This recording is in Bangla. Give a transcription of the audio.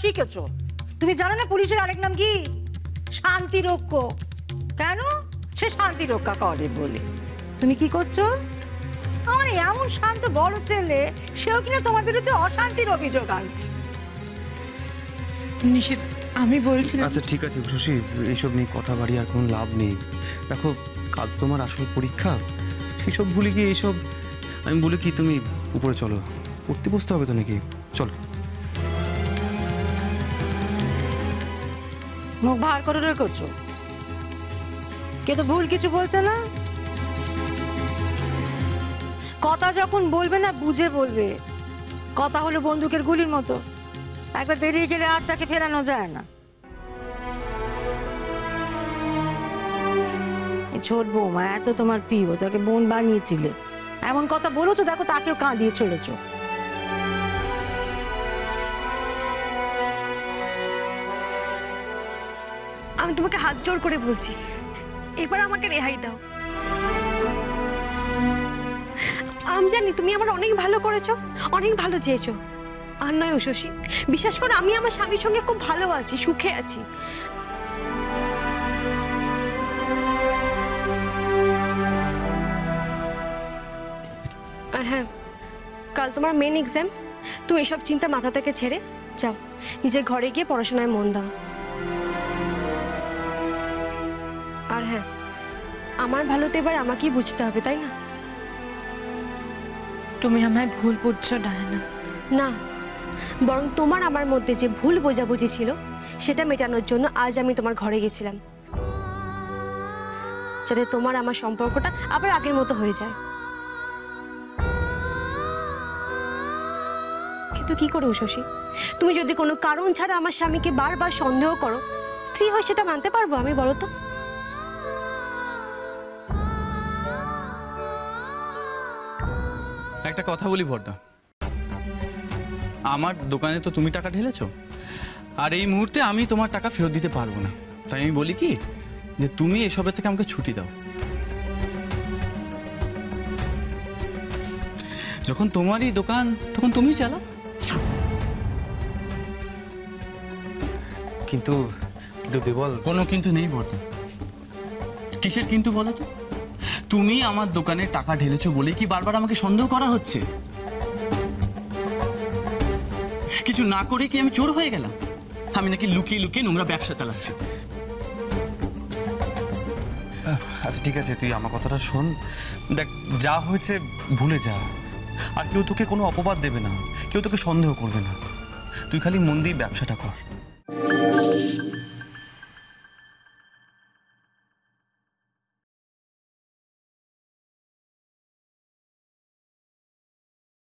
শিখেছো। তুমি জানো না পুলিশের আরেক নাম কি? শান্তিরক্ষক। কেন? সে শান্তি রক্ষা করে বলে। তুমি কি করছো? আমার এমন শান্ত বড় ছেলে, সেও কিনা তোমার বিরুদ্ধে অশান্তির অভিযোগ আনছে। নিশিত, আমি বলছিলাম। আচ্ছা ঠিক আছে শশী, এইসব নিয়ে কথা বাড়ি আর কোনো লাভ নেই। দেখো কাল তোমার আসল পরীক্ষা, সেসব ভুলে গিয়ে এইসব। আমি বলি কি, তুমি উপরে চলো, পড়তে বসতে হবে তো নাকি? চলো। মুখ ভার করে রেখেছো, কে তো ভুল কিছু বলছে না। কথা যখন বলবে না বুঝে বলবে। কথা হলো বন্দুকের গুলির মতো, একবার বেরিয়ে গেলে আর তাকে ফেরানো যায় না। ছোট বৌমা এত তোমার প্রিয়, তাকে বোন বানিয়েছিলে, এমন কথা বলেছো, দেখো তাকেও কাঁদিয়ে ছেড়েছো। আমি তোমাকে হাত জোর করে বলছি, এবার আমাকে রেহাই দাও। আমি জানি তুমি আমার অনেক ভালো করেছো, অনেক ভালো চেয়েছো। আর নয় শশী, বিশ্বাস করো আমি আমার স্বামীর সঙ্গে খুব ভালো আছি, সুখে আছি। আর হ্যাঁ, কাল তোমার মেন এক্সাম, তুমি এসব চিন্তা মাথা থেকে ছেড়ে যাও, নিজের ঘরে গিয়ে পড়াশোনায় মন দাও। আর হ্যাঁ, আমার ভালোতে এবার আমাকেই বুঝতে হবে, তাই না? তুমি আমায় ভুল বুঝছো ডায়না। না, বরং তোমার আমার মধ্যে যে ভুল বোঝাবুঝি ছিল সেটা মেটানোর জন্য আজ আমি তোমার ঘরে গেছিলাম, যাতে তোমার আমার সম্পর্কটা আবার আগের মতো হয়ে যায়। কিন্তু কি করো শশী, তুমি যদি কোনো কারণ ছাড়া আমার স্বামীকে বারবার সন্দেহ করো, স্ত্রী হয়ে সেটা মানতে পারবো আমি, বলো তো? একটা কথা বলি বড়দা, আমার দোকানে তো তুমি টাকা ঢেলেছো, আর এই মুহূর্তে আমি তোমার টাকা ফেরত দিতে পারবো না। তাই আমি বলি কি, যে তুমি এসবের থেকে আমাকে ছুটি দাও। যখন তোমারই দোকান তখন তুমি চালাও। কিন্তু কিন্তু দেবল, কোনো কিন্তু নেই বড়দা। কিসের কিন্তু বলো তো? তুমি আমার দোকানে টাকা ঢেলেছো বলে কি বারবার আমাকে সন্দেহ করা হচ্ছে? কিছু না করে কি আমি চোর হয়ে গেলাম? আমি নাকি লুকিয়ে লুকিয়ে নোংরা ব্যবসা চালাচ্ছি? আচ্ছা ঠিক আছে, তুই আমার কথাটা শোন। দেখ, যা হয়েছে ভুলে যা, আর কেউ তোকে কোনো অপবাদ দেবে না, কেউ তোকে সন্দেহ করবে না। তুই খালি মন দিয়ে ব্যবসাটা কর।